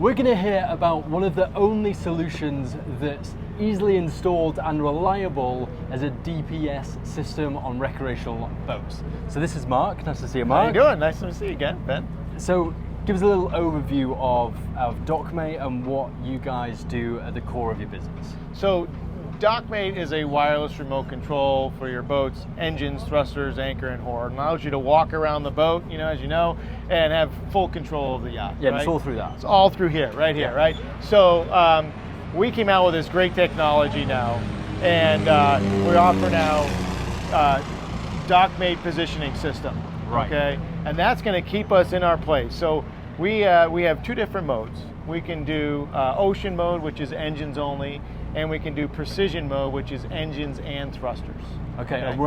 We're going to hear about one of the only solutions that's easily installed and reliable as a DPS system on recreational boats. So this is Mark. Nice to see you, Mark. How you doing? Nice to see you again, Ben. So give us a little overview of Dockmate and what you guys do at the core of your business. So Dockmate is a wireless remote control for your boat's engines, thrusters, anchor, and horn. It allows you to walk around the boat, as you know, and have full control of the yacht. Yeah, right? It's all through that. It's all through here, right here, right? So we came out with this great technology now, and we offer now Dockmate positioning system. Right. Okay, and that's going to keep us in our place. So we have two different modes. We can do ocean mode, which is engines only, and we can do precision mode, which is engines and thrusters. Okay, and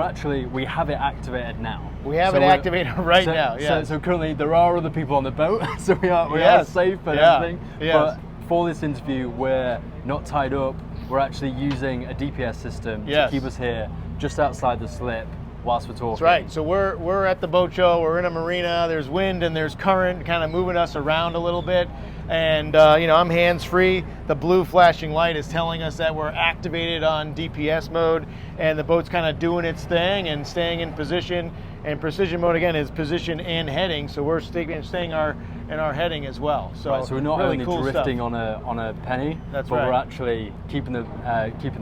we have it activated now. We have it activated right now, yeah. So currently there are other people on the boat, so we are safe and everything. Yes. But for this interview, we're not tied up. We're actually using a DPS system to keep us here just outside the slip whilst we're talking. That's right. So we're at the boat show, we're in a marina, there's wind and there's current kind of moving us around a little bit. And I'm hands-free. The blue flashing light is telling us that we're activated on DPS mode, and the boat's kind of doing its thing and staying in position. And precision mode again is position and heading, so we're staying in our heading as well. So, so we're not really only cool drifting stuff. on a penny, but we're actually keeping the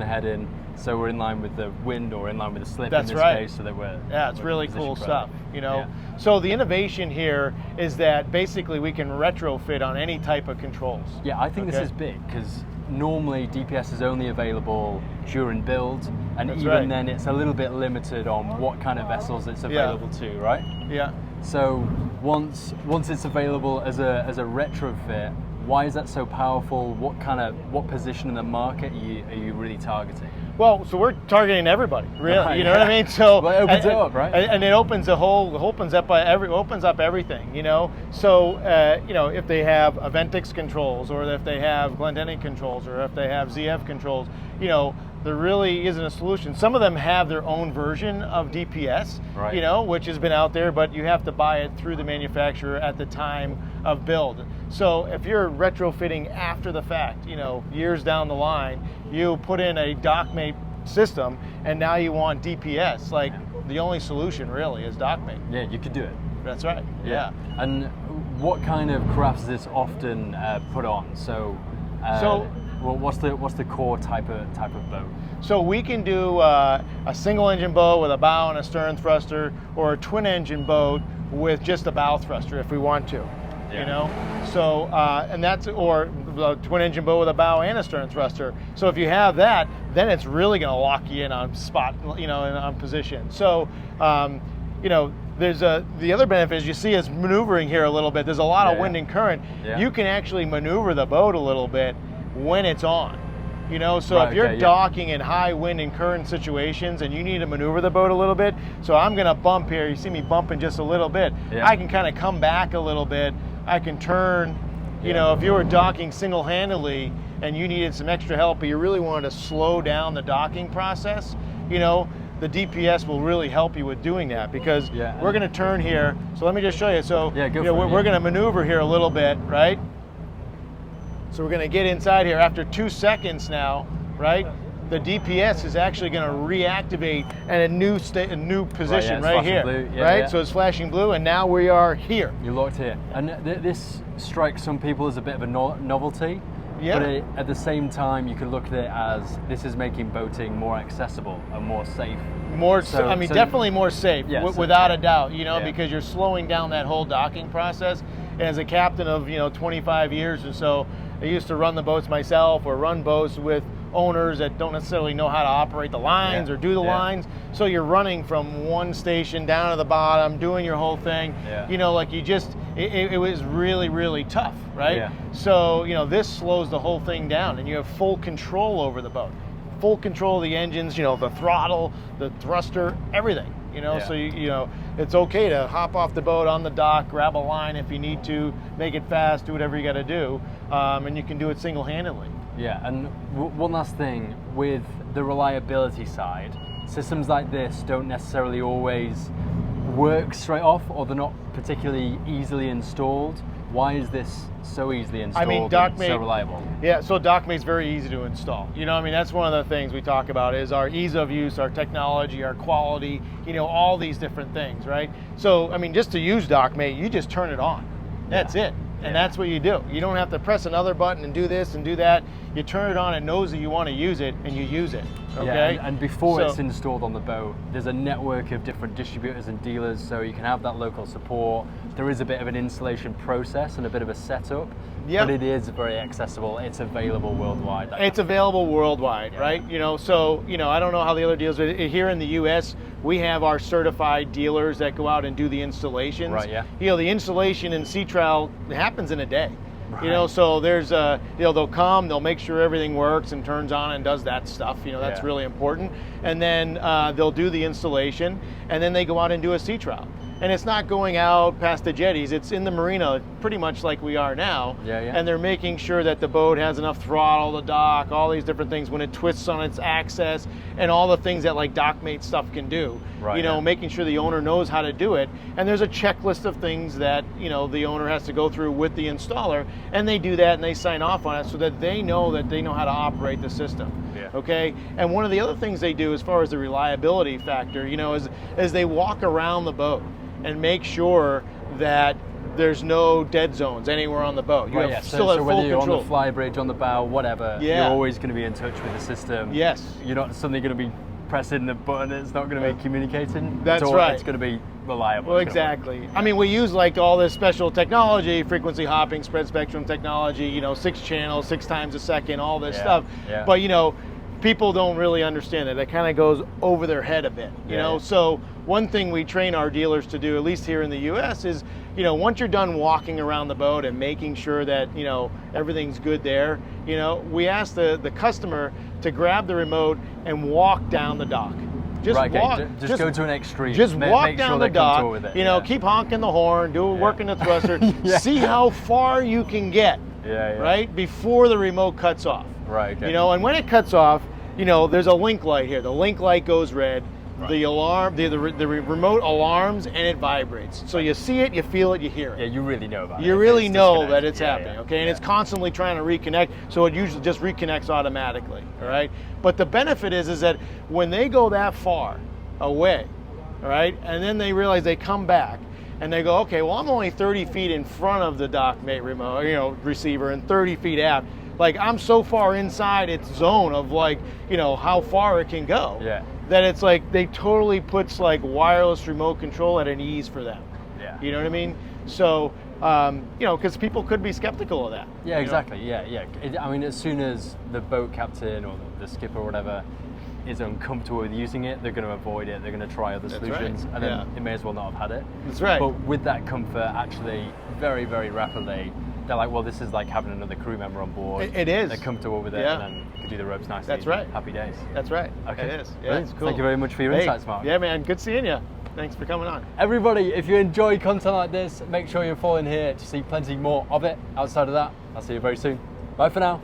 head in. So we're in line with the wind or in line with the slip in this case, so that we're it's really cool stuff. Yeah. So the innovation here is that basically we can retrofit on any type of controls. Yeah, I think this is big because normally DPS is only available during build, and even then it's a little bit limited on what kind of vessels it's available to, right? Yeah. So once it's available as a retrofit, why is that so powerful? What position in the market are you really targeting? Well, so we're targeting everybody, really. You know what I mean? So well, it opens it up, right? And it opens opens up everything. So if they have Aventix controls, or if they have Glendinning controls, or if they have ZF controls, there really isn't a solution. Some of them have their own version of DPS, which has been out there, but you have to buy it through the manufacturer at the time of build. So if you're retrofitting after the fact, years down the line, you put in a Dockmate system, and now you want DPS. The only solution really is Dockmate. Yeah, you could do it. That's right. Yeah. And what kind of crafts is this often put on? So what's the core type of boat? So we can do a single engine boat with a bow and a stern thruster, or a twin engine boat with just a bow thruster if we want to. So and that's, or a twin engine boat with a bow and a stern thruster. So if you have that, then it's really going to lock you in on spot, and on position. So there's the other benefit is you see us maneuvering here a little bit. There's a lot of wind and current. Yeah. You can actually maneuver the boat a little bit when it's on. So if you're docking in high wind and current situations and you need to maneuver the boat a little bit, so I'm going to bump here. You see me bumping just a little bit. Yeah. I can kind of come back a little bit. I can turn. If you were docking single-handedly and you needed some extra help, but you really wanted to slow down the docking process, the DPS will really help you with doing that, because we're going to turn here. So let me just show you. So we're going to maneuver here a little bit, right? So we're going to get inside here after 2 seconds now, right? The DPS is actually going to reactivate at a new position right here, right? So it's flashing blue, and now we are here. You're locked here, and this strikes some people as a bit of a novelty. Yeah. But at the same time, you could look at it as this is making boating more accessible and more safe. Definitely more safe, without a doubt. Because you're slowing down that whole docking process. And as a captain of 25 years or so, I used to run the boats myself, or run boats with owners that don't necessarily know how to operate the lines or do the lines. So you're running from one station down to the bottom, doing your whole thing. Yeah. It was really, really tough, right? Yeah. So, this slows the whole thing down, and you have full control over the boat. Full control of the engines, the throttle, the thruster, everything. So it's okay to hop off the boat on the dock, grab a line if you need to, make it fast, do whatever you got to do, and you can do it single-handedly. Yeah, and one last thing, with the reliability side, systems like this don't necessarily always work straight off, or they're not particularly easily installed. Why is this so easily installed I mean, and Dockmate, so reliable? Yeah, so Dockmate's very easy to install. You know, I mean, that's one of the things we talk about is our ease of use, our technology, our quality, you know, all these different things, right? So, I mean, just to use Dockmate, you just turn it on. That's it. And that's what you do. You don't have to press another button and do this and do that. You turn it on, it knows that you want to use it, and you use it. Okay. Yeah, and before it's installed on the boat, there's a network of different distributors and dealers, so you can have that local support. There is a bit of an installation process and a bit of a setup, but it is very accessible. It's available worldwide. It's available worldwide, right? You know, so, you know, I don't know how the other dealers, but here in the U.S., we have our certified dealers that go out and do the installations. Right, yeah. You know, the installation in sea trial happens in a day. Right. You know, so there's you know, they'll come, they'll make sure everything works and turns on and does that stuff. You know, that's really important. And then they'll do the installation, and then they go out and do a sea trial. And it's not going out past the jetties, it's in the marina pretty much like we are now. And they're making sure that the boat has enough throttle, the dock, all these different things when it twists on its axis, and all the things that like Dockmate stuff can do. Right, you know, making sure the owner knows how to do it. And there's a checklist of things that, you know, the owner has to go through with the installer, and they do that and they sign off on it so that they know how to operate the system. Okay? And one of the other things they do as far as the reliability factor, you know, is they walk around the boat and make sure that there's no dead zones anywhere on the boat. You have still have so full whether you're control. on the fly bridge, on the bow, whatever, you're always going to be in touch with the system. Yes. You're not suddenly going to be pressing the button, it's not going to be communicating. That's it's right. It's going to be reliable. Well, exactly. I mean, we use like all this special technology, frequency hopping, spread spectrum technology, you know, 6 channels, 6 times a second, all this stuff. But, you know, people don't really understand it. It kind of goes over their head a bit, you know? So one thing we train our dealers to do, at least here in the US, is, you know, once you're done walking around the boat and making sure that, you know, everything's good there, you know, we ask the customer to grab the remote and walk down the dock. Just walk. Just go to an extreme. Just walk make down sure the they're comfortable dock. with it. You know, keep honking the horn, working the thruster. See how far you can get. Right before the remote cuts off. Right. Okay. You know, and when it cuts off, you know, there's a link light here. The link light goes red. The alarm, the remote alarms, and it vibrates. So you see it, you feel it, you hear it. Yeah, you really know about it. You really know that it's happening, okay? And it's constantly trying to reconnect, so it usually just reconnects automatically, all right? But the benefit is that when they go that far away, all right, and then they realize they come back, and they go, okay, well, I'm only 30 feet in front of the Dockmate remote, you know, receiver, and 30 feet aft. Like, I'm so far inside its zone of, like, you know, how far it can go. That it's like they totally puts like wireless remote control at an ease for them. You know what I mean? So, you know, because people could be skeptical of that. Yeah, exactly. Know? I mean, as soon as the boat captain or the skipper or whatever is uncomfortable with using it, they're going to avoid it. They're going to try other solutions, and then they may as well not have had it. That's right. But with that comfort, actually, very, very rapidly, they're like, well, this is like having another crew member on board. It is. They're comfortable with it, and then you can do the ropes nicely. That's right. Happy days. That's right. Okay. It is. Yeah, it's cool. Thank you very much for your insights, Mark. Yeah, man. Good seeing you. Thanks for coming on. Everybody, if you enjoy content like this, make sure you're following here to see plenty more of it. Outside of that, I'll see you very soon. Bye for now.